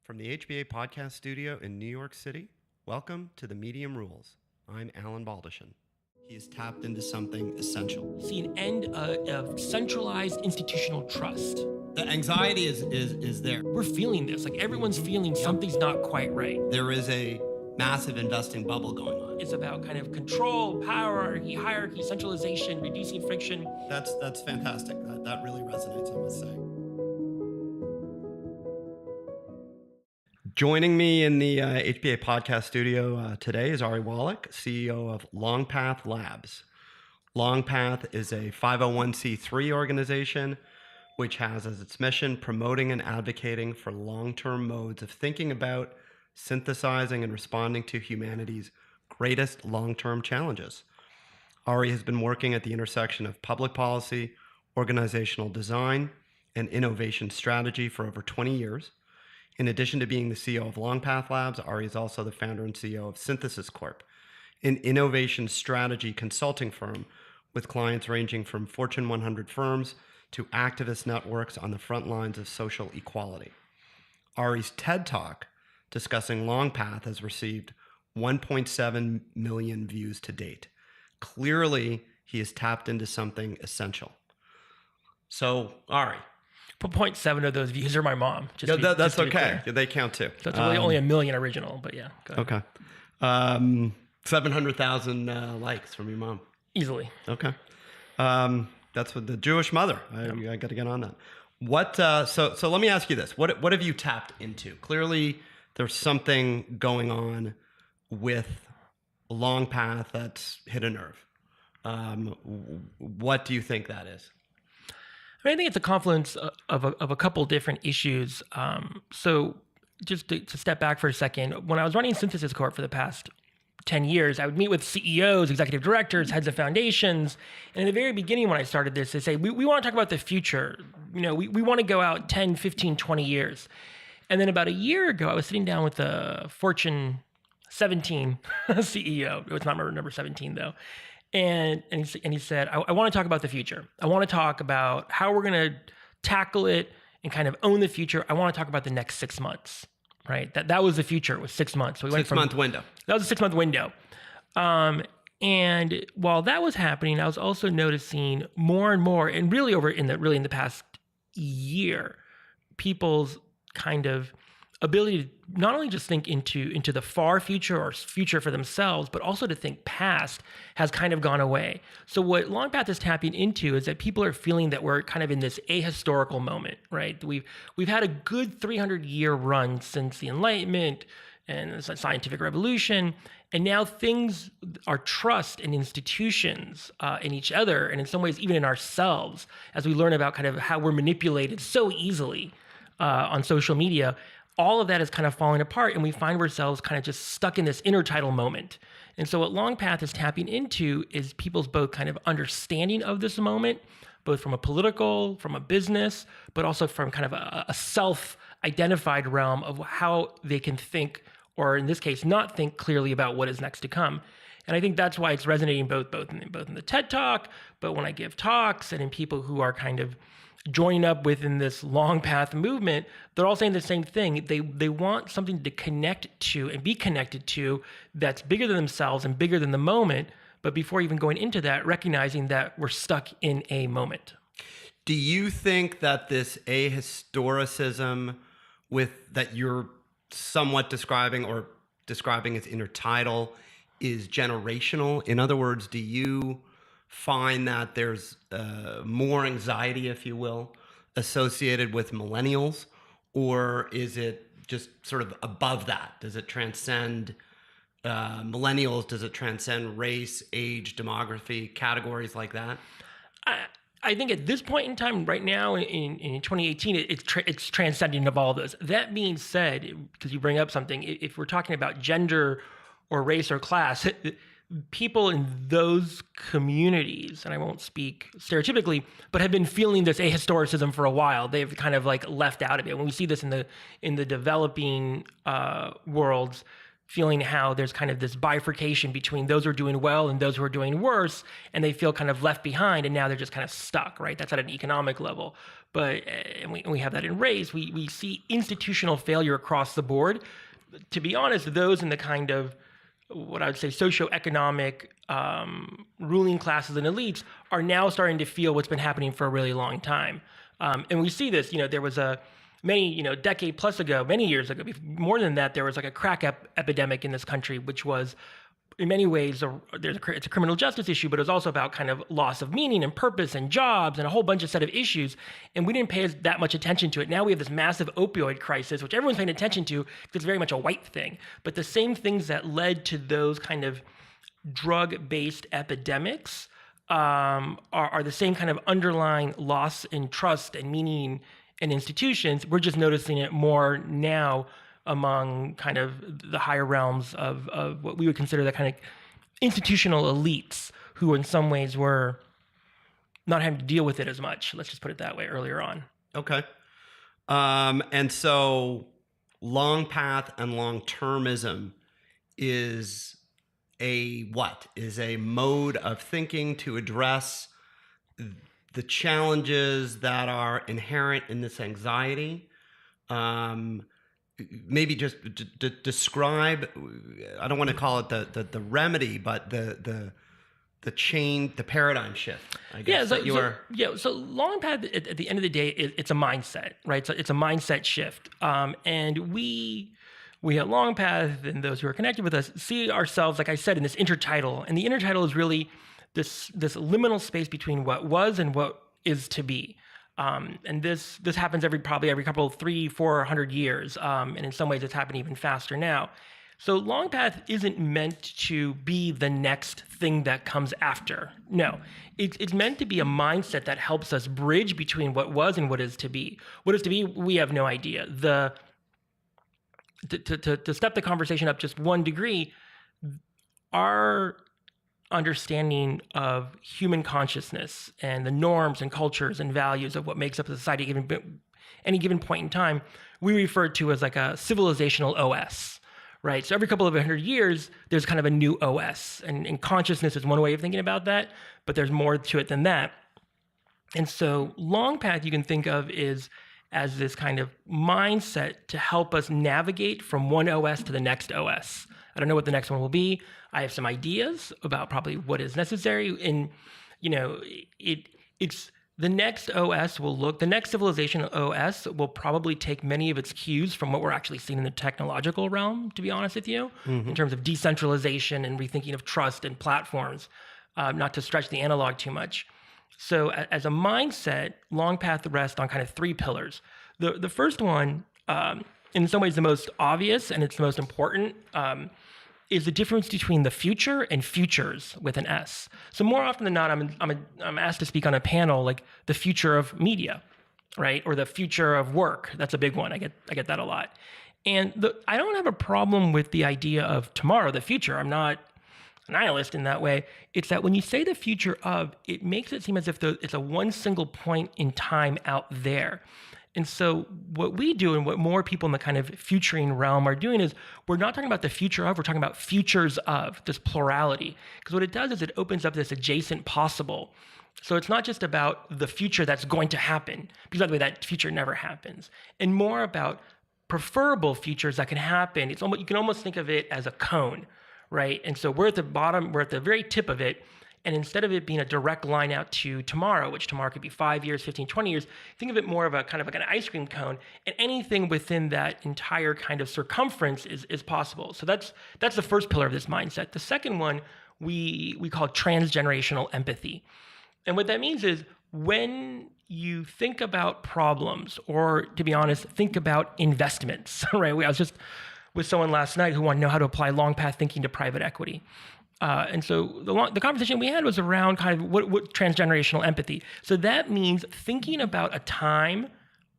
From the HBA Podcast Studio in New York City, welcome to The Medium Rules. I'm Alan Baldachin. He has tapped into something essential. See an end of centralized institutional trust. The anxiety is there. We're feeling this. Like everyone's feeling something's not quite right. There is a massive investing bubble going on. It's about kind of control, power, hierarchy, centralization, reducing friction. That's fantastic. That really resonates, I must say. Joining me in the HBA Podcast Studio today is Ari Wallach, CEO of Longpath Labs. Longpath is a 501c3 organization which has as its mission promoting and advocating for long-term modes of thinking about, synthesizing, and responding to humanity's greatest long-term challenges. Ari has been working at the intersection of public policy, organizational design, and innovation strategy for over 20 years. In addition to being the CEO of Longpath Labs, Ari is also the founder and CEO of Synthesis Corp, an innovation strategy consulting firm with clients ranging from Fortune 100 firms to activist networks on the front lines of social equality. Ari's TED Talk discussing Longpath has received 1.7 million views to date. Clearly, he has tapped into something essential. So, Ari. 0.7 of those views are my mom. That's okay. They count too. So it's really only a million original, but yeah. Go ahead. Okay. 700,000 likes from your mom. Easily. Okay. That's what the Jewish mother. I got to get on that. What? So let me ask you this. What have you tapped into? Clearly, there's something going on with Longpath that's hit a nerve. What do you think that is? I think it's a confluence of a couple different issues. So just to step back for a second, when I was running Synthesis Corp for the past 10 years, I would meet with CEOs, executive directors, heads of foundations. And in the very beginning when I started this, they say, we want to talk about the future. You know, we want to go out 10, 15, 20 years. And then about a year ago, I was sitting down with the Fortune 17 CEO. It's not my number 17 though. And he said, I want to talk about the future. I want to talk about how we're going to tackle it and kind of own the future. I want to talk about the next 6 months, right? That was the future. It was 6 months. So we went from 6 month window. That was a 6 month window. And while that was happening, I was also noticing more and more, and really in the past year, people's kind of ability to not only just think into the far future or future for themselves, but also to think past has kind of gone away. So what Longpath is tapping into is that people are feeling that we're kind of in this ahistorical moment, right? We've had a good 300-year run since the Enlightenment and the scientific revolution, and now things, our trust in institutions, in each other, and in some ways even in ourselves, as we learn about kind of how we're manipulated so easily on social media, all of that is kind of falling apart, and we find ourselves kind of just stuck in this intertidal moment. And so what Longpath is tapping into is people's both kind of understanding of this moment, both from a political, from a business, but also from kind of a self-identified realm of how they can think, or in this case, not think clearly about what is next to come. And I think that's why it's resonating both in the TED Talk, but when I give talks and in people who are kind of joining up within this Longpath movement, they're all saying the same thing. They want something to connect to and be connected to that's bigger than themselves and bigger than the moment. But before even going into that, recognizing that we're stuck in a moment. Do you think that this ahistoricism that you're somewhat describing as intertidal is generational? In other words, do you find that there's more anxiety, if you will, associated with millennials, or is it just sort of above that? Does it transcend millennials? Does it transcend race, age, demography, categories like that? I think at this point in time, right now in 2018, it's transcending of all those. That being said, because you bring up something, if we're talking about gender or race or class, people in those communities, and I won't speak stereotypically, but have been feeling this ahistoricism for a while. They've kind of like left out of it. When we see this in the developing worlds, feeling how there's kind of this bifurcation between those who are doing well and those who are doing worse, and they feel kind of left behind, and now they're just kind of stuck, right? That's at an economic level. But and we have that in race. We see institutional failure across the board. To be honest, those in the kind of what I would say socioeconomic ruling classes and elites are now starting to feel what's been happening for a really long time. And we see this, there was decade plus ago, many years ago, more than that, there was like a crack epidemic in this country, which was in many ways, it's a criminal justice issue, but it was also about kind of loss of meaning and purpose and jobs and a whole bunch of set of issues. And we didn't pay that much attention to it. Now we have this massive opioid crisis, which everyone's paying attention to because it's very much a white thing. But the same things that led to those kind of drug-based epidemics are the same kind of underlying loss in trust and meaning in institutions. We're just noticing it more now among kind of the higher realms of what we would consider the kind of institutional elites who in some ways were not having to deal with it as much. Let's just put it that way earlier on. Okay. And so long path and long-termism is a mode of thinking to address the challenges that are inherent in this anxiety. Maybe just describe, I don't want to call it the remedy, but the paradigm shift, I guess. So long path at the end of the day, it's a mindset, right? So it's a mindset shift. And we at Longpath and those who are connected with us see ourselves, like I said, in this intertidal. And the intertidal is really this liminal space between what was and what is to be. And this happens probably every couple, 300-400 years. And in some ways, it's happening even faster now. So Longpath isn't meant to be the next thing that comes after. No, it's meant to be a mindset that helps us bridge between what was and what is to be. What is to be, we have no idea. To step the conversation up just 1 degree, our understanding of human consciousness and the norms and cultures and values of what makes up a society at any given point in time, we refer to as like a civilizational OS, right? So every couple of 100 years, there's kind of a new OS, and consciousness is one way of thinking about that, but there's more to it than that. And so Longpath you can think of as this kind of mindset to help us navigate from one OS to the next OS. I don't know what the next one will be. I have some ideas about probably what is necessary. And, it's the next OS the next civilization OS will probably take many of its cues from what we're actually seeing in the technological realm, to be honest with you, in terms of decentralization and rethinking of trust and platforms, not to stretch the analog too much. So as a mindset, Longpath rests on kind of 3 pillars. The first one, in some ways the most obvious and it's the most important, is the difference between the future and futures with an S. So more often than not, I'm asked to speak on a panel like the future of media, right? Or the future of work. That's a big one. I get that a lot. And I don't have a problem with the idea of tomorrow, the future. I'm not a nihilist in that way. It's that when you say the future of, it makes it seem as if it's a one single point in time out there. And so what we do and what more people in the kind of futuring realm are doing is we're not talking about the future of, we're talking about futures of, this plurality. Because what it does is it opens up this adjacent possible. So it's not just about the future that's going to happen, because by the way, that future never happens, and more about preferable futures that can happen. You can almost think of it as a cone, right? And so we're at the bottom, we're at the very tip of it. And instead of it being a direct line out to tomorrow, which tomorrow could be 5 years, 15, 20 years, think of it more of a kind of like an ice cream cone, and anything within that entire kind of circumference is possible. So that's the first pillar of this mindset. The second one we call transgenerational empathy. And what that means is when you think about problems, or to be honest, think about investments, right? I was just with someone last night who wanted to know how to apply Longpath thinking to private equity. And so the conversation we had was around kind of what transgenerational empathy. So that means thinking about a time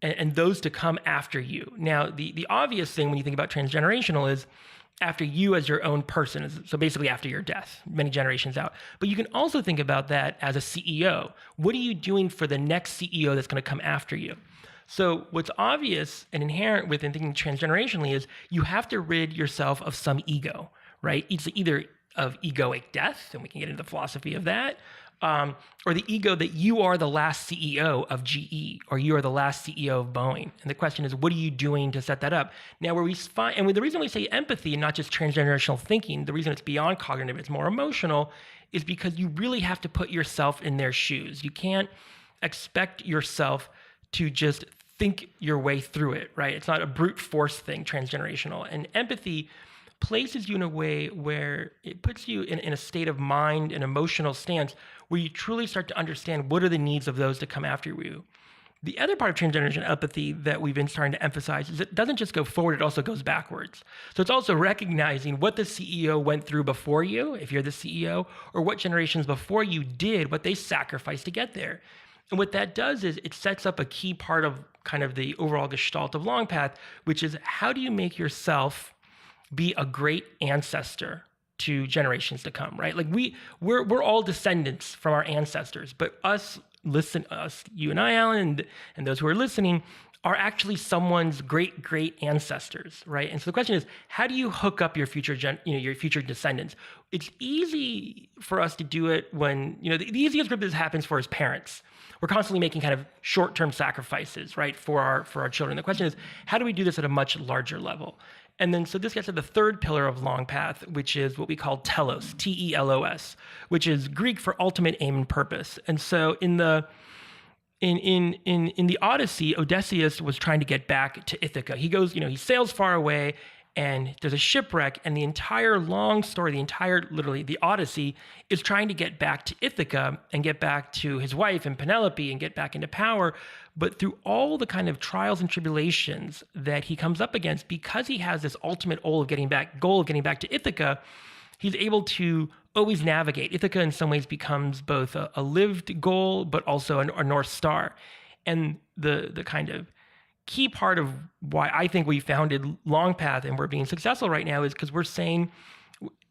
and those to come after you. Now, the obvious thing when you think about transgenerational is after you as your own person. So basically after your death, many generations out. But you can also think about that as a CEO. What are you doing for the next CEO that's going to come after you? So what's obvious and inherent within thinking transgenerationally is you have to rid yourself of some ego, right? It's either of egoic death, and we can get into the philosophy of that, or the ego that you are the last CEO of GE, or you are the last CEO of Boeing. And the question is, what are you doing to set that up? Now, where we find, and the reason we say empathy and not just transgenerational thinking, the reason it's beyond cognitive, it's more emotional, is because you really have to put yourself in their shoes. You can't expect yourself to just think your way through it, right? It's not a brute force thing, transgenerational. And empathy places you in a way where it puts you in a state of mind and emotional stance where you truly start to understand what are the needs of those to come after you. The other part of transgenerational empathy that we've been starting to emphasize is it doesn't just go forward, it also goes backwards. So it's also recognizing what the CEO went through before you, if you're the CEO, or what generations before you did, what they sacrificed to get there. And what that does is it sets up a key part of kind of the overall gestalt of Longpath, which is how do you make yourself be a great ancestor to generations to come, right? Like we're all descendants from our ancestors, but us, you and I, Alan, and those who are listening, are actually someone's great ancestors, right? And so the question is, how do you hook up your future your future descendants? It's easy for us to do it when, the easiest group this happens for is parents. We're constantly making kind of short-term sacrifices, right, for our children. The question is, how do we do this at a much larger level? And then, so this gets to the third pillar of Longpath, which is what we call telos, T-E-L-O-S, which is Greek for ultimate aim and purpose. And so in the Odyssey, Odysseus was trying to get back to Ithaca. He goes, he sails far away, and there's a shipwreck, and the entire long story, the Odyssey, is trying to get back to Ithaca and get back to his wife and Penelope and get back into power. But through all the kind of trials and tribulations that he comes up against, because he has this ultimate goal of getting back to Ithaca, he's able to always navigate. Ithaca in some ways becomes both a lived goal, but also a North Star. And the kind of key part of why I think we founded Longpath and we're being successful right now is because we're saying,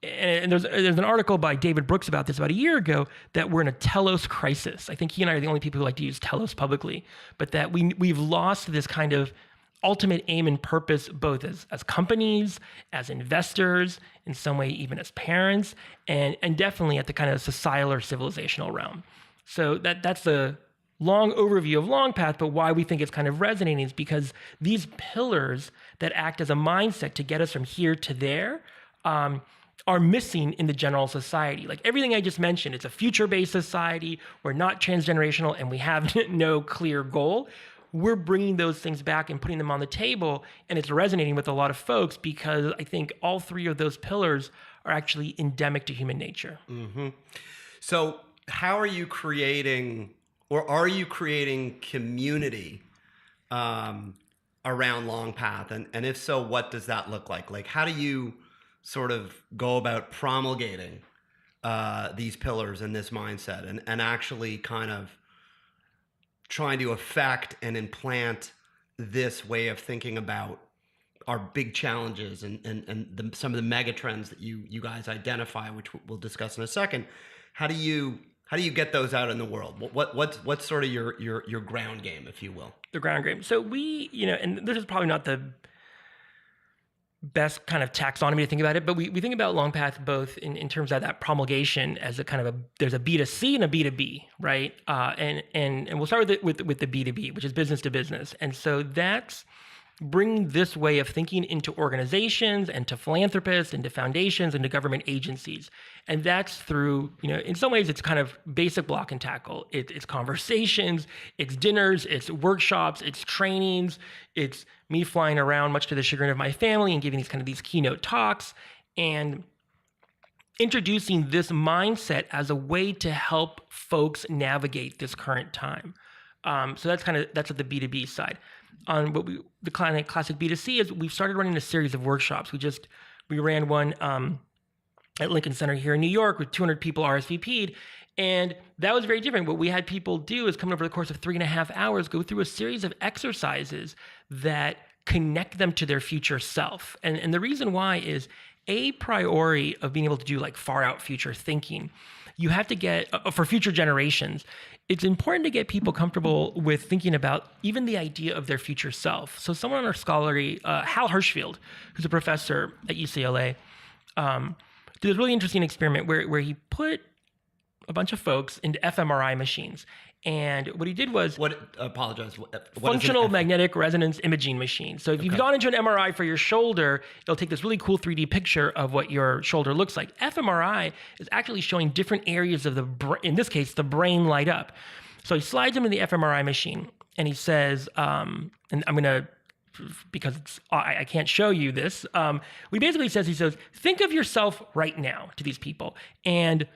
and there's an article by David Brooks about this about a year ago, that we're in a telos crisis. I think he and I are the only people who like to use telos publicly, but that we've lost this kind of ultimate aim and purpose, both as companies, as investors, in some way even as parents, and definitely at the kind of societal or civilizational realm. So that's the long overview of Longpath, but why we think it's kind of resonating is because these pillars that act as a mindset to get us from here to there are missing in the general society. Like everything I just mentioned, it's a future-based society, we're not transgenerational, and we have no clear goal. We're bringing those things back and putting them on the table, and it's resonating with a lot of folks because I think all three of those pillars are actually endemic to human nature. Mm-hmm. So how are you creating, or are you creating community around Longpath? And if so, what does that look like? Like, how do you sort of go about promulgating these pillars and this mindset and actually kind of trying to affect and implant this way of thinking about our big challenges and some of the mega trends that you guys identify, which we'll discuss in a second? How do you get those out in the world? What's sort of your ground game, if you will? The ground game. So we, and this is probably not the best kind of taxonomy to think about it, but we think about Longpath both in terms of that promulgation as a kind of there's a B2C and a B2B, right? And we'll start with the B2B, which is business to business. And so that's bringing this way of thinking into organizations and to philanthropists and to foundations and to government agencies. And that's through, in some ways it's kind of basic block and tackle. It's conversations, it's dinners, it's workshops, it's trainings, it's me flying around much to the chagrin of my family and giving these keynote talks and introducing this mindset as a way to help folks navigate this current time. So that's at the B2B side. On what the classic B2C is, we've started running a series of workshops. We ran one at Lincoln Center here in New York with 200 people RSVP'd, and that was very different. What we had people do is come over the course of 3.5 hours, go through a series of exercises that connect them to their future self. And the reason why is a priori of being able to do like far out future thinking. You have to get, for future generations, it's important to get people comfortable with thinking about even the idea of their future self. So someone on our scholarly, Hal Hirschfield, who's a professor at UCLA, did a really interesting experiment where he put a bunch of folks into fMRI machines. And what he did was functional magnetic resonance imaging machine. So if you've gone into an MRI for your shoulder, it'll take this really cool 3D picture of what your shoulder looks like. fMRI is actually showing different areas of in this case, the brain light up. So he slides them in the fMRI machine and he says, and I'm going to, because I can't show you this. What he basically says, he says, think of yourself right now to these people. And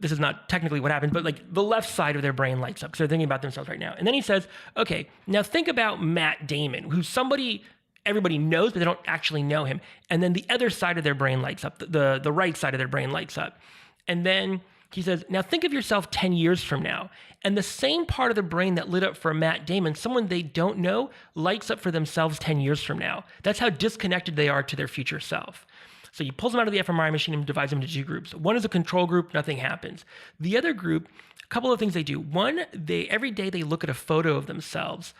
this is not technically what happened, but like the left side of their brain lights up because they're thinking about themselves right now. And then he says, okay, now think about Matt Damon, who's somebody everybody knows, but they don't actually know him. And then the other side of their brain lights up, the right side of their brain lights up. And then he says, now think of yourself 10 years from now. And the same part of the brain that lit up for Matt Damon, someone they don't know, lights up for themselves 10 years from now. That's how disconnected they are to their future self. So he pulls them out of the fMRI machine and divides them into two groups. One is a control group, nothing happens. The other group, a couple of things they do. One, every day they look at a photo of themselves,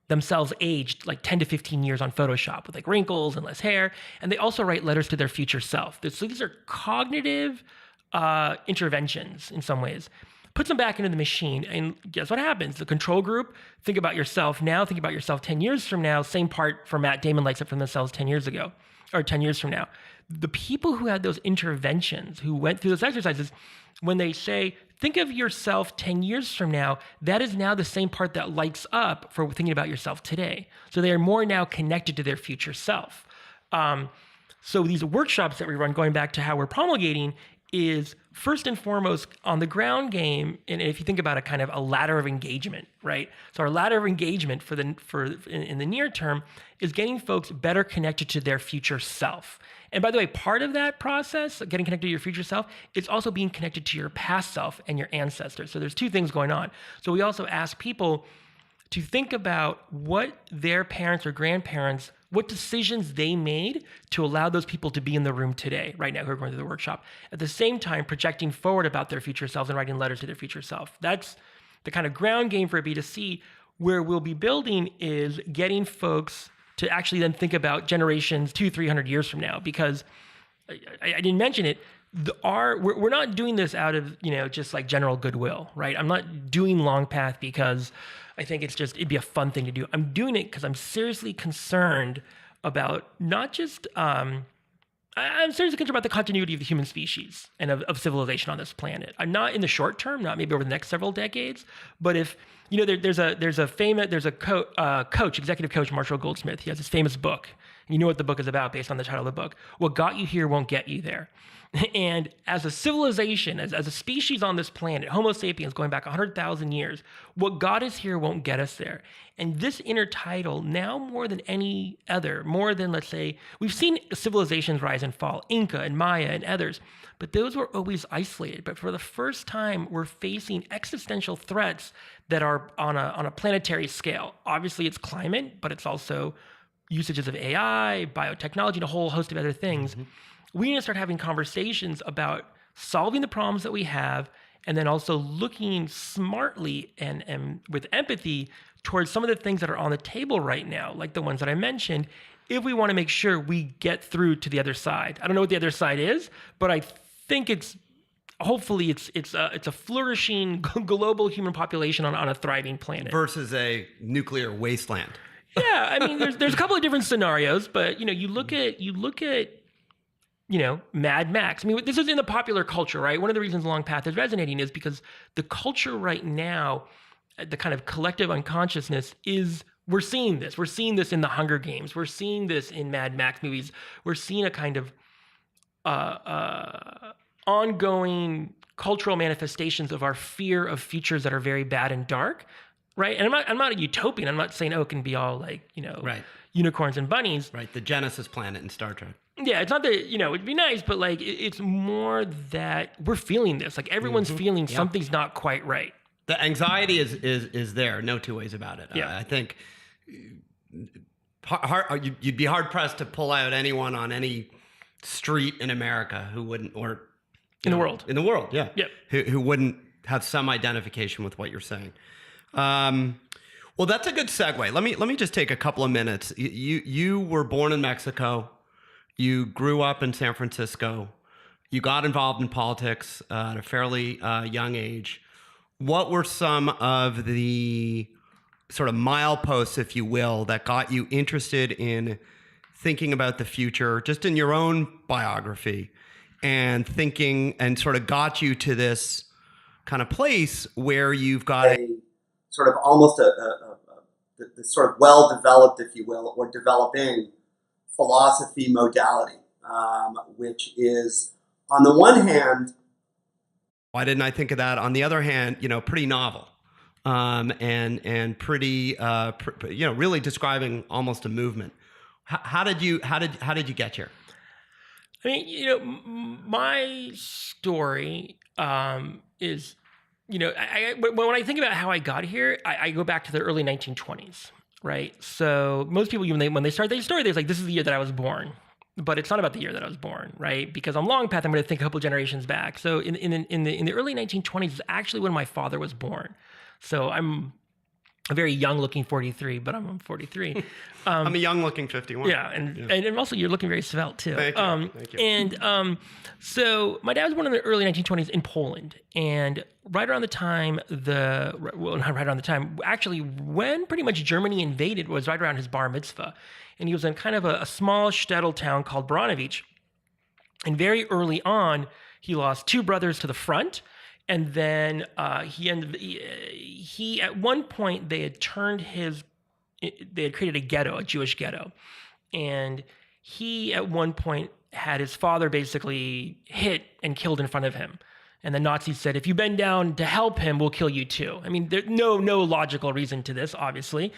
themselves aged like 10 to 15 years on Photoshop with like wrinkles and less hair. And they also write letters to their future self. So these are cognitive interventions in some ways. Puts them back into the machine, and guess what happens? The control group, think about yourself now, think about yourself 10 years from now. Same part for Matt Damon lights up from themselves 10 years ago, or 10 years from now. The people who had those interventions, who went through those exercises, when they say, think of yourself 10 years from now, that is now the same part that lights up for thinking about yourself today. So they are more now connected to their future self. So these workshops that we run, going back to how we're promulgating, is first and foremost on the ground game. And if you think about a kind of a ladder of engagement, right? So our ladder of engagement in the near term is getting folks better connected to their future self. And by the way, part of that process, getting connected to your future self, is also being connected to your past self and your ancestors. So there's two things going on. So we also ask people to think about what their parents or grandparents, what decisions they made to allow those people to be in the room today, right now, who are going through the workshop. At the same time, projecting forward about their future selves and writing letters to their future self. That's the kind of ground game for a B2C. Where we'll be building is getting folks to actually then think about generations 200-300 years from now, because I didn't mention it. We're not doing this out of just like general goodwill, right? I'm not doing Longpath because I think it'd be a fun thing to do. I'm doing it because I'm seriously concerned about not just I'm seriously concerned about the continuity of the human species and of civilization on this planet. I'm not in the short term, not maybe over the next several decades, but if there's a coach, executive coach, Marshall Goldsmith. He has this famous book. And you know what the book is about based on the title of the book. What got you here won't get you there. And as a civilization, as a species on this planet, Homo sapiens going back 100,000 years, what got us here won't get us there. And this intertidal, now more than any other, more than, let's say, we've seen civilizations rise and fall, Inca and Maya and others, but those were always isolated. But for the first time, we're facing existential threats that are on a planetary scale. Obviously, it's climate, but it's also usages of AI, biotechnology, and a whole host of other things. Mm-hmm. We need to start having conversations about solving the problems that we have, and then also looking smartly and with empathy towards some of the things that are on the table right now, like the ones that I mentioned, if we want to make sure we get through to the other side. I don't know what the other side is, but I think hopefully it's a flourishing global human population on a thriving planet versus a nuclear wasteland. Yeah, I mean, there's a couple of different scenarios, but you look at Mad Max. I mean, this is in the popular culture, right? One of the reasons Longpath is resonating is because the culture right now, the kind of collective unconsciousness is, we're seeing this. We're seeing this in the Hunger Games. We're seeing this in Mad Max movies. We're seeing a kind of ongoing cultural manifestations of our fear of futures that are very bad and dark, right? And I'm not a utopian. I'm not saying, it can be all like, right, unicorns and bunnies. Right, the Genesis planet in Star Trek. Yeah, it's not that, it'd be nice, but like, it's more that we're feeling this. Like everyone's feeling something's not quite right. The anxiety is there, no two ways about it. Yeah. I think you'd be hard pressed to pull out anyone on any street in America who wouldn't, or in the world, yeah, yep, who wouldn't have some identification with what you're saying. Well, that's a good segue. Let me just take a couple of minutes. You were born in Mexico. You grew up in San Francisco. You got involved in politics at a fairly young age. What were some of the sort of mileposts, if you will, that got you interested in thinking about the future, just in your own biography, and thinking and sort of got you to this kind of place where you've got a sort of almost the sort of well-developed, if you will, or developing philosophy modality, which is, on the one hand, why didn't I think of that? On the other hand, pretty novel, and pretty, really describing almost a movement. How did you get here? I mean, my story is, when I think about how I got here, I go back to the early 1920s, right? So most people, when they start their story, they're like, this is the year that I was born. But it's not about the year that I was born, right? Because on Longpath, I'm going to think a couple generations back. So in the early 1920s is actually when my father was born. So I'm a very young-looking 43, but I'm 43. I'm a young-looking 51. Yeah, and also you're looking very svelte too. Thank you. Thank you. And so my dad was born in the early 1920s in Poland, and right around the time actually when pretty much Germany invaded was right around his bar mitzvah. And he was in kind of a small shtetl town called Branovich. And very early on, he lost two brothers to the front. And then he at one point, they had created a ghetto, a Jewish ghetto. And he at one point had his father basically hit and killed in front of him. And the Nazis said, if you bend down to help him, we'll kill you too. I mean, there's no logical reason to this, obviously.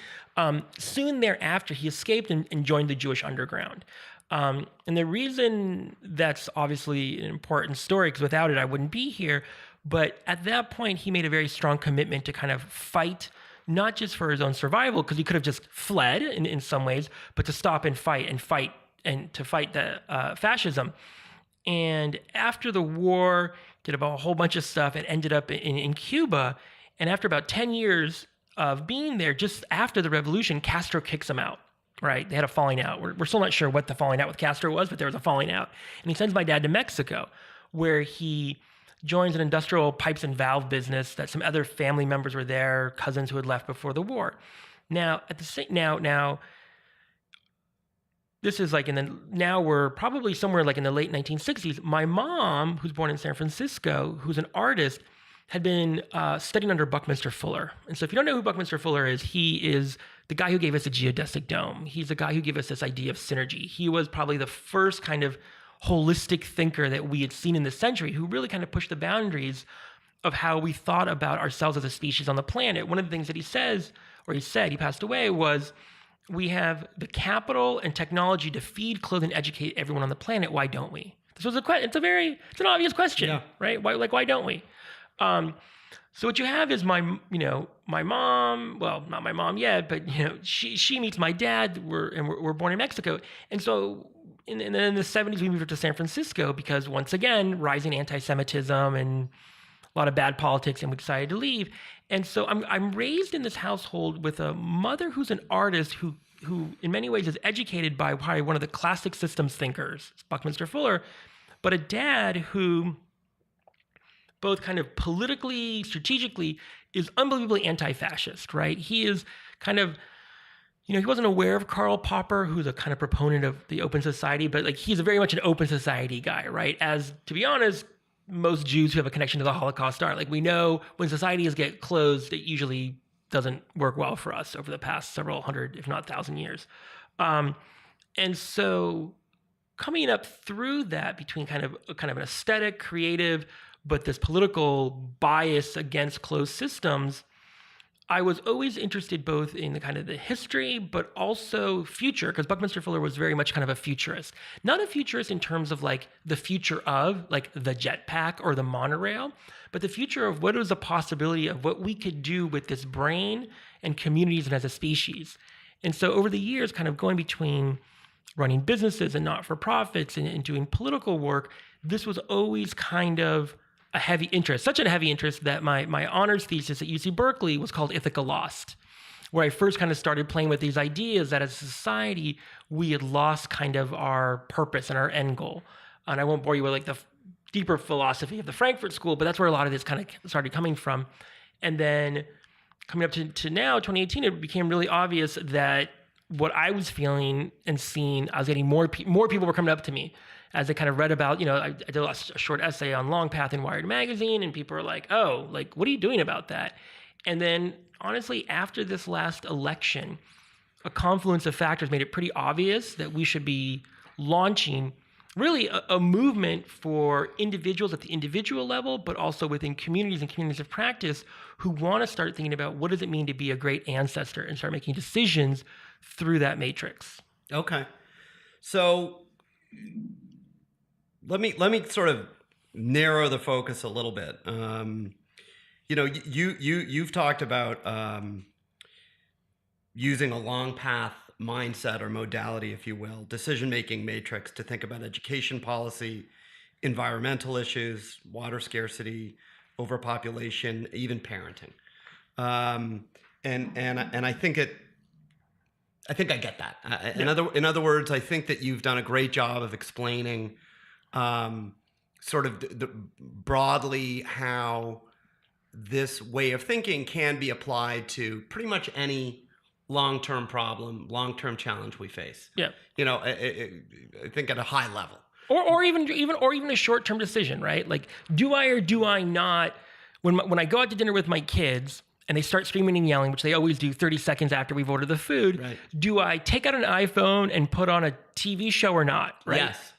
Soon thereafter, he escaped and joined the Jewish underground. And the reason that's obviously an important story, because without it, I wouldn't be here. But at that point, he made a very strong commitment to kind of fight, not just for his own survival, because he could have just fled in some ways, but to stop and fight and to fight the fascism. And after the war, did about a whole bunch of stuff and ended up in Cuba. And after about 10 years of being there, just after the revolution, Castro kicks him out, right? They had a falling out. We're still not sure what the falling out with Castro was, but there was a falling out. And he sends my dad to Mexico, where he joins an industrial pipes and valve business that some other family members were there, cousins who had left before the war. Now, this is like now we're probably somewhere like in the late 1960s. My mom, who's born in San Francisco, who's an artist, had been studying under Buckminster Fuller. And so if you don't know who Buckminster Fuller is, he is the guy who gave us a geodesic dome. He's the guy who gave us this idea of synergy. He was probably the first kind of holistic thinker that we had seen in this century, who really kind of pushed the boundaries of how we thought about ourselves as a species on the planet. One of the things that he said, he passed away, was, we have the capital and technology to feed, clothe, and educate everyone on the planet. Why don't we? This was it's an obvious question, right? Why don't we? So what you have is my mom. Well, not my mom yet, but she meets my dad. We're born in Mexico, and so in the 70s we moved to San Francisco because, once again, rising anti-Semitism and a lot of bad politics, and we decided to leave. And so I'm raised in this household with a mother who's an artist who in many ways is educated by probably one of the classic systems thinkers, Buckminster Fuller, but a dad who both kind of politically, strategically, is unbelievably anti-fascist, right? He is kind of, he wasn't aware of Karl Popper, who's a kind of proponent of the open society, but he's very much an open society guy, right? As, to be honest, most Jews who have a connection to the Holocaust are. We know when societies get closed, it usually doesn't work well for us over the past several hundred, if not 1,000 years. And so coming up through that between kind of an aesthetic, creative, but this political bias against closed systems, I was always interested both in the kind of the history, but also future, because Buckminster Fuller was very much kind of a futurist. Not a futurist in terms of the future of the jetpack or the monorail, but the future of what is a possibility of what we could do with this brain and communities and as a species. And so over the years, kind of going between running businesses and not-for-profits and doing political work, this was always kind of a heavy interest, such a heavy interest that my honors thesis at UC Berkeley was called Ithaca Lost, where I first kind of started playing with these ideas that as a society, we had lost kind of our purpose and our end goal. And I won't bore you with like the deeper philosophy of the Frankfurt School, but that's where a lot of this kind of started coming from. And then coming up to now, 2018, it became really obvious that what I was feeling and seeing, I was getting more people were coming up to me as I kind of read about, I did a short essay on Longpath in Wired magazine, and people were like, oh, like, what are you doing about that? And then honestly, after this last election, a confluence of factors made it pretty obvious that we should be launching really a movement for individuals at the individual level, but also within communities and communities of practice who want to start thinking about what does it mean to be a great ancestor and start making decisions through that matrix. Okay. So let me sort of narrow the focus a little bit. You've talked about using a Longpath mindset or modality, if you will, decision-making matrix to think about education policy, environmental issues, water scarcity, overpopulation, even parenting. And I think I get that. In other words, I think that you've done a great job of explaining sort of the broadly how this way of thinking can be applied to pretty much any long-term problem, long-term challenge we face. Yeah. I think at a high level. Or even a short-term decision, right? Like, do I or do I not, when I go out to dinner with my kids and they start screaming and yelling, which they always do 30 seconds after we've ordered the food, right, do I take out an iPhone and put on a TV show or not, right? Yes.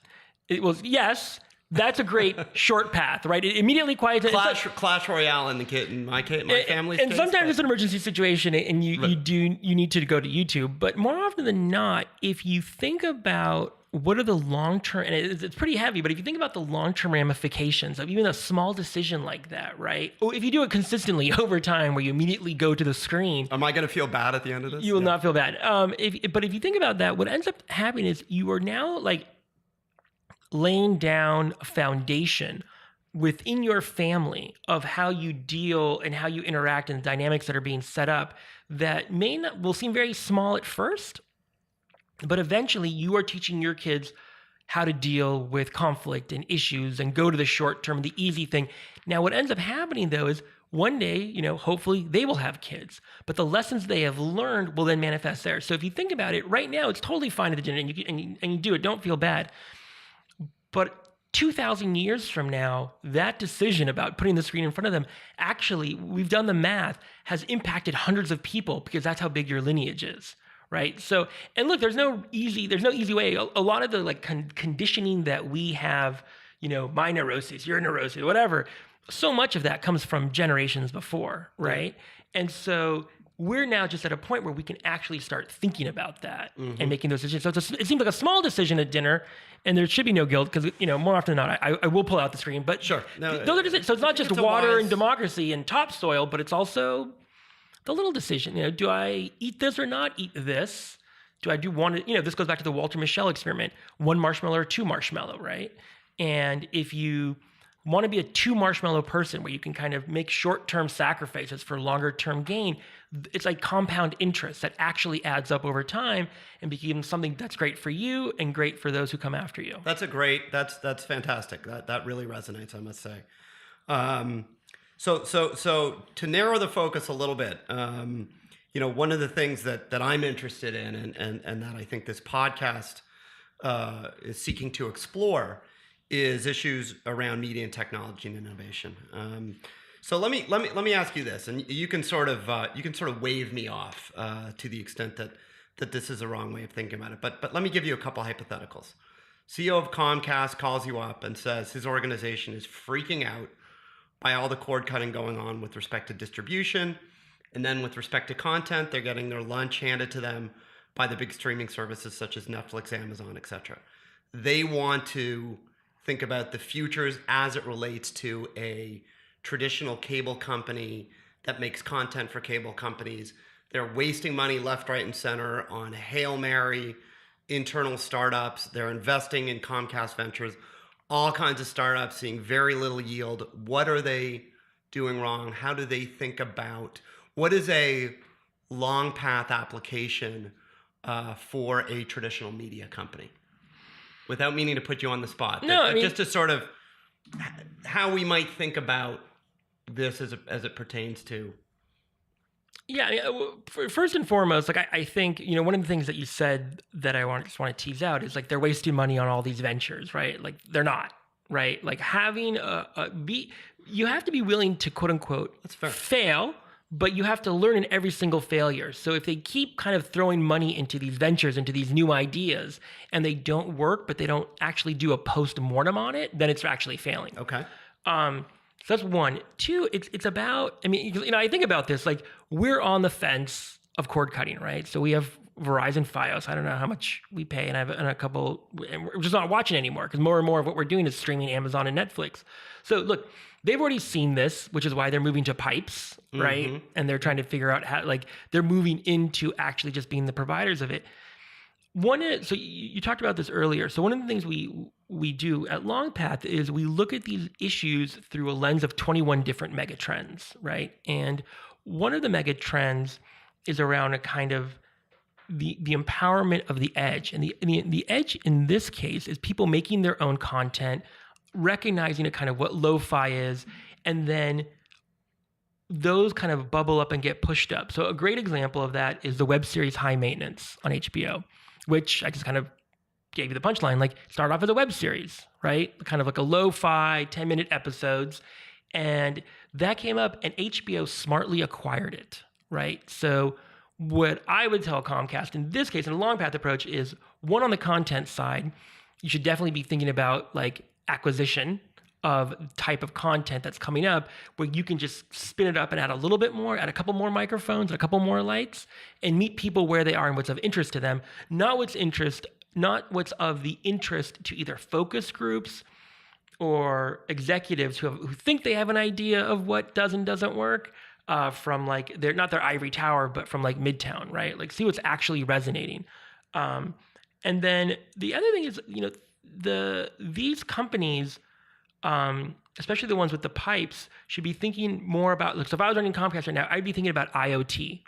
It was, yes. That's a great short path, right? It immediately quiets it. Clash Royale in my family's and case, sometimes it's an emergency situation, and you need to go to YouTube. But more often than not, if you think about what are the long-term, and it's pretty heavy, but if you think about the long-term ramifications of even a small decision like that, right? If you do it consistently over time, where you immediately go to the screen, am I going to feel bad at the end of this? You will not feel bad. But if you think about that, what ends up happening is you are now like laying down a foundation within your family of how you deal and how you interact and the dynamics that are being set up that will seem very small at first, but eventually you are teaching your kids how to deal with conflict and issues and go to the short term, the easy thing. Now, what ends up happening though is one day, hopefully they will have kids, but the lessons they have learned will then manifest there. So if you think about it right now, it's totally fine at the dinner and you do it. Don't feel bad. But 2,000 years from now, that decision about putting the screen in front of them, actually, we've done the math, has impacted hundreds of people because that's how big your lineage is, right? So, and look, there's no easy way. A lot of the conditioning that we have, my neurosis, your neurosis, whatever, so much of that comes from generations before, right? And so we're now just at a point where we can actually start thinking about that and making those decisions. So it seems like a small decision at dinner, and there should be no guilt because, more often than not, I will pull out the screen. But sure, those are decisions. So it's not just water and democracy and topsoil, but it's also the little decision. Do I eat this or not eat this? Do I want to? This goes back to the Walter Mischel experiment: 1 marshmallow or 2 marshmallow, right? And if you want to be a 2 marshmallow person where you can kind of make short-term sacrifices for longer-term gain, it's like compound interest that actually adds up over time and becomes something that's great for you and great for those who come after you. That's fantastic. That really resonates, I must say. So to narrow the focus a little bit, one of the things that I'm interested in and that I think this podcast is seeking to explore is issues around media and technology and innovation. So let me ask you this, and you can sort of wave me off to the extent that this is a wrong way of thinking about it. But let me give you a couple hypotheticals. CEO of Comcast calls you up and says his organization is freaking out by all the cord cutting going on with respect to distribution, and then with respect to content, they're getting their lunch handed to them by the big streaming services such as Netflix, Amazon, etc. They want to think about the futures as it relates to a traditional cable company that makes content for cable companies. They're wasting money left, right, and center on Hail Mary, internal startups. They're investing in Comcast Ventures. all kinds of startups seeing very little yield. What are they doing wrong? How do they think about what is a long path application for a traditional media company? Without meaning to put you on the spot, No, just to sort of how we might think about this as it pertains to. Yeah, first and foremost, like I think, one of the things that you said that I just want to tease out is like they're wasting money on all these ventures, right? Like they're not, right? Like having you have to be willing to quote unquote fail, but you have to learn in every single failure. So if they keep kind of throwing money into these ventures, into these new ideas, and they don't work, but they don't actually do a post-mortem on it, then it's actually failing. Okay. So that's one. Two, it's about, I think about this, like we're on the fence of cord cutting, right? So we have Verizon Fios. I don't know how much we pay, and a couple, and we're just not watching anymore because more and more of what we're doing is streaming Amazon and Netflix. So look, they've already seen this, which is why they're moving to pipes, right? Mm-hmm. And they're trying to figure out how, like, they're moving into actually just being the providers of it. So you talked about this earlier. So one of the things we do at Longpath is we look at these issues through a lens of 21 different megatrends, right? And one of the megatrends is around a kind of the empowerment of the edge. And the edge in this case is people making their own content, recognizing a kind of what lo-fi is, and then those kind of bubble up and get pushed up. So a great example of that is the web series High Maintenance on HBO, which I just kind of gave you the punchline, like start off as a web series, right? Kind of like a lo-fi 10-minute episodes. And that came up and HBO smartly acquired it, right? So what I would tell Comcast in this case, in a Longpath approach, is one, on the content side, you should definitely be thinking about like acquisition of type of content that's coming up, where you can just spin it up and add a little bit more, add a couple more microphones, a couple more lights, and meet people where they are and what's of interest to them, not what's of the interest to either focus groups or executives who think they have an idea of what does and doesn't work, from like they're not their ivory tower, but from like Midtown, right? Like see what's actually resonating. And then the other thing is, these companies, especially the ones with the pipes, should be thinking more about, so if I was running Comcast right now, I'd be thinking about IoT.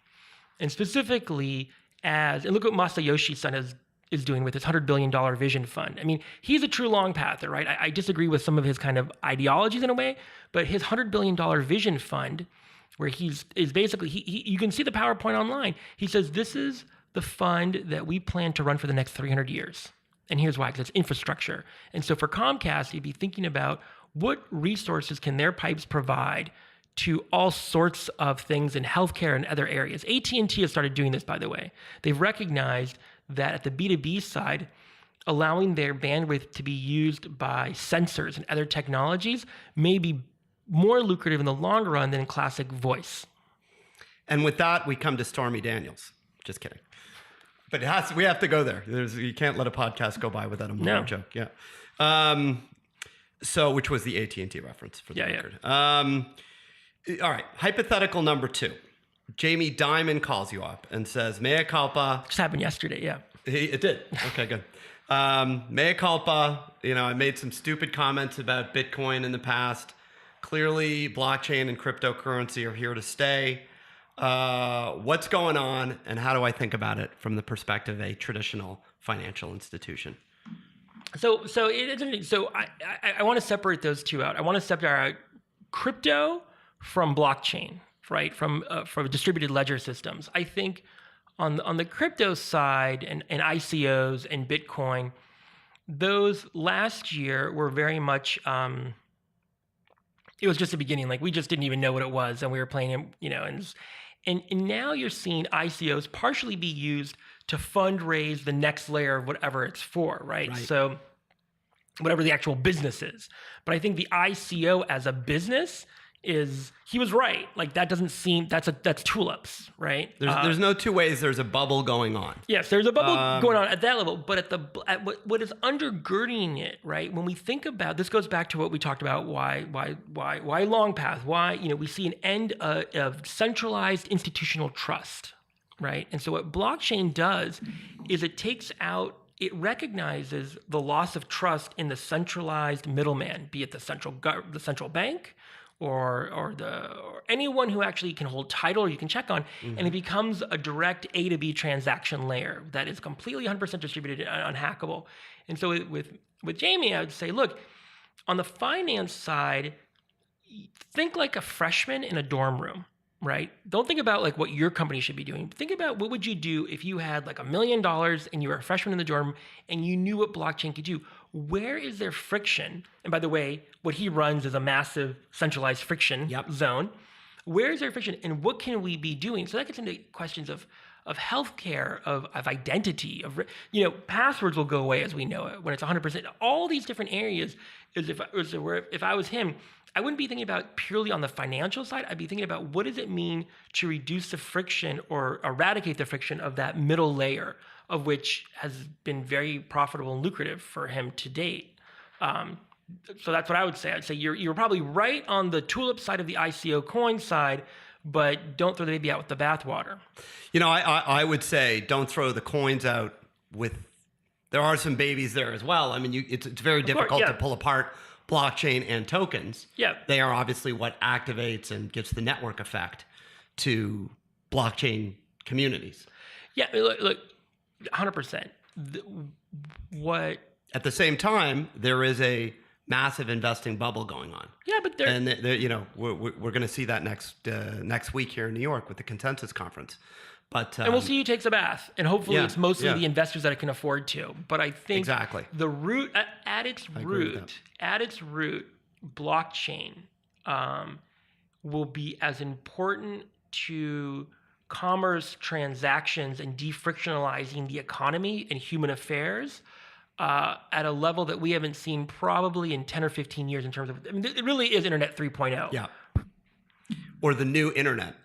And specifically and look what Masayoshi-san is doing with his $100 billion vision fund. I mean, he's a true long pather, right? I disagree with some of his kind of ideologies in a way, but his $100 billion vision fund, where is basically, you can see the PowerPoint online. He says, this is the fund that we plan to run for the next 300 years. And here's why, because it's infrastructure. And so for Comcast, you'd be thinking about what resources can their pipes provide to all sorts of things in healthcare and other areas. AT&T has started doing this, by the way. They've recognized that at the B2B side, allowing their bandwidth to be used by sensors and other technologies may be more lucrative in the long run than classic voice. And with that, we come to Stormy Daniels. Just kidding. But we have to go there. You can't let a podcast go by without a moment joke. Yeah. So, which was the AT&T reference for the record. Yeah. All right. Hypothetical number 2. Jamie Dimon calls you up and says, mea culpa. Just happened yesterday, yeah. It did. Okay, good. Mea culpa. I made some stupid comments about Bitcoin in the past. Clearly, blockchain and cryptocurrency are here to stay. What's going on, and how do I think about it from the perspective of a traditional financial institution? So I want to separate those two out. I want to separate out crypto from blockchain, right? From distributed ledger systems. I think on the crypto side and ICOs and Bitcoin, those last year were very much. It was just the beginning. Like we just didn't even know what it was, and we were playing it, and now you're seeing ICOs partially be used to fundraise the next layer of whatever it's for, right? So whatever the actual business is. But I think the ICO as a business he was right. Like that doesn't seem, that's tulips, right? There's no two ways. There's a bubble going on. Yes, there's a bubble going on at that level, but what is undergirding it, right? When we think about, this goes back to what we talked about, why Longpath, why, we see an end of centralized institutional trust, right? And so what blockchain does is it takes out it recognizes the loss of trust in the centralized middleman, be it the central bank or anyone who actually can hold title or you can check on, and it becomes a direct A to B transaction layer that is completely 100% distributed and unhackable. And so with Jamie, I would say, look, on the finance side, think like a freshman in a dorm room, right? Don't think about like what your company should be doing. Think about what would you do if you had like $1 million and you were a freshman in the dorm and you knew what blockchain could do. Where is there friction? And by the way, what he runs is a massive centralized friction zone. Where is there friction and what can we be doing? So that gets into questions of healthcare, of identity, passwords will go away as we know it when it's 100%. All these different areas if I was him, I wouldn't be thinking about purely on the financial side. I'd be thinking about what does it mean to reduce the friction or eradicate the friction of that middle layer, of which has been very profitable and lucrative for him to date. So that's what I would say. I'd say you're probably right on the tulip side of the ICO coin side, but don't throw the baby out with the bathwater. I would say don't throw the coins out with. There are some babies there as well. I mean, it's very difficult to pull apart blockchain and tokens. Yeah, they are obviously what activates and gives the network effect to blockchain communities. Yeah, look, 100%. What at the same time, there is a massive investing bubble going on. Yeah, but we're going to see that next week here in New York with the Consensus Conference. But and we'll see who takes a bath, and hopefully it's mostly the investors that can afford to. But I think the root at its root, blockchain will be as important to commerce, transactions, and defrictionalizing the economy and human affairs at a level that we haven't seen probably in 10 or 15 years in terms of, it really is Internet 3.0. Yeah. Or the new Internet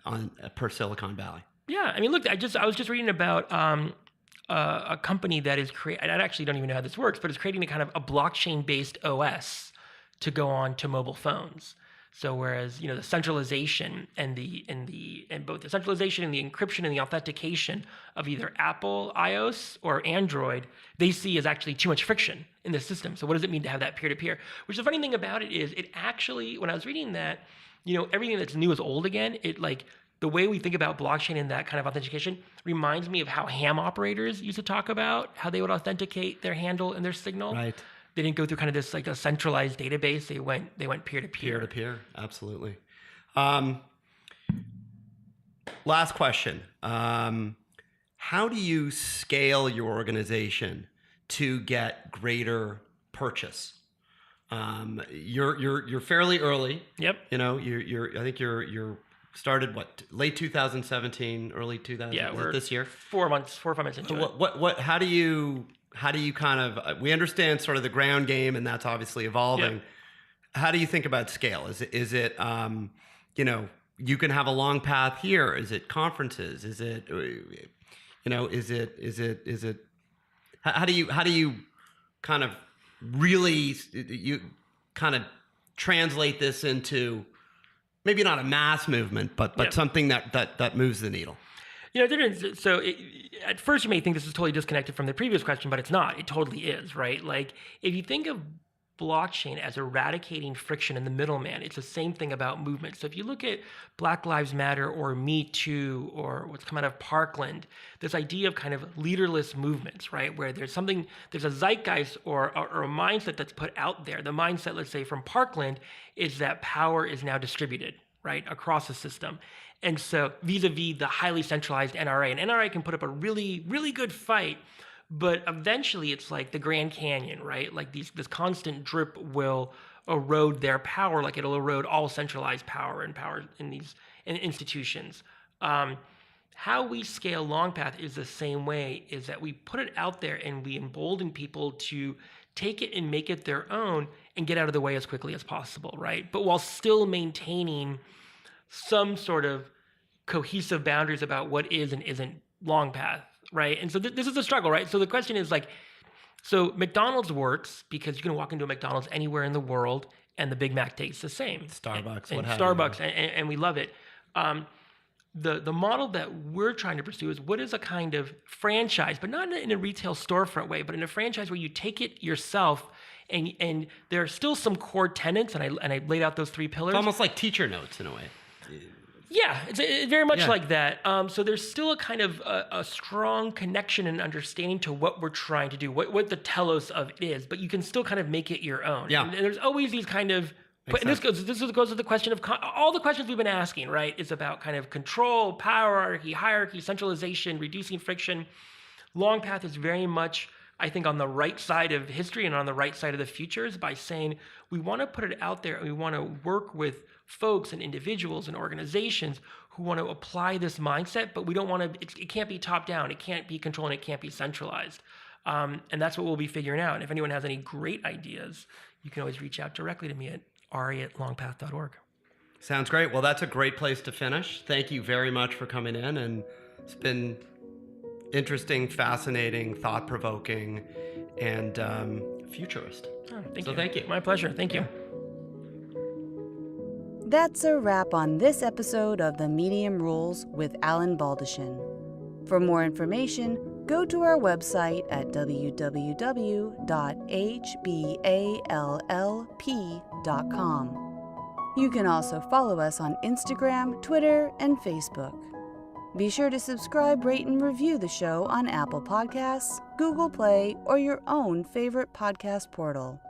per Silicon Valley. Yeah. I mean, look, I was just reading about a company that is I actually don't even know how this works, but it's creating a kind of a blockchain-based OS to go on to mobile phones. So whereas, the centralization and both the centralization and the encryption and the authentication of either Apple, iOS, or Android, they see as actually too much friction in the system. So what does it mean to have that peer-to-peer? Which the funny thing about it is it actually, when I was reading that, everything that's new is old again. The way we think about blockchain and that kind of authentication reminds me of how ham operators used to talk about how they would authenticate their handle and their signal. Right. They didn't go through kind of this like a centralized database. They went peer-to-peer. Peer-to-peer, absolutely. Last question. How do you scale your organization to get greater purchase? You're fairly early. Yep. I think you're started late 2017, early 2000. Yeah, we're this year. 4 or 5 months into it. How do you kind of, we understand sort of the ground game and that's obviously evolving. Yep. How do you think about scale? Is it you can have a long path here. Is it conferences? Is it, how do you kind of really, you kind of translate this into maybe not a mass movement, but something that moves the needle? So at first you may think this is totally disconnected from the previous question, but it's not. It totally is, right? Like if you think of blockchain as eradicating friction in the middleman, it's the same thing about movement. So if you look at Black Lives Matter or Me Too or what's come out of Parkland, this idea of kind of leaderless movements, right? Where there's a zeitgeist or a mindset that's put out there. The mindset, let's say from Parkland, is that power is now distributed, right, across the system. And so vis-a-vis the highly centralized NRA, and NRA can put up a really, really good fight, but eventually it's like the Grand Canyon, right? Like this constant drip will erode their power, like it'll erode all centralized power and power in these institutions. How we scale Longpath is the same way, is that we put it out there and we embolden people to take it and make it their own and get out of the way as quickly as possible, right? But while still maintaining some sort of cohesive boundaries about what is and isn't Longpath, right? And so this is a struggle, right? So the question is so McDonald's works because you can walk into a McDonald's anywhere in the world and the Big Mac tastes the same. Starbucks, and Starbucks, and we love it. the model that we're trying to pursue is what is a kind of franchise, but not in a retail storefront way, but in a franchise where you take it yourself, and there are still some core tenets, and I laid out those 3 pillars. It's almost like teacher notes in a way. Yeah, it's very much like that. So there's still a kind of a strong connection and understanding to what we're trying to do, what the telos of it is, but you can still kind of make it your own. Yeah. And there's always these kind of, and this goes to the question of, all the questions we've been asking, right? It's about kind of control, power, hierarchy, centralization, reducing friction. Longpath is very much, I think, on the right side of history and on the right side of the futures by saying we want to put it out there and we want to work with folks and individuals and organizations who want to apply this mindset, but we don't want to, it can't be top down, it can't be controlled, and it can't be centralized. And that's what we'll be figuring out. And if anyone has any great ideas, you can always reach out directly to me at ari@longpath.org. Sounds great. Well, that's a great place to finish. Thank you very much for coming in, and it's been interesting, fascinating, thought-provoking, and futurist. Oh, thank you. My pleasure. Thank you. That's a wrap on this episode of The Medium Rules with Alan Baldachin. For more information, go to our website at www.hballp.com. You can also follow us on Instagram, Twitter, and Facebook. Be sure to subscribe, rate, and review the show on Apple Podcasts, Google Play, or your own favorite podcast portal.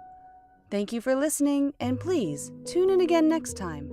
Thank you for listening, and please tune in again next time.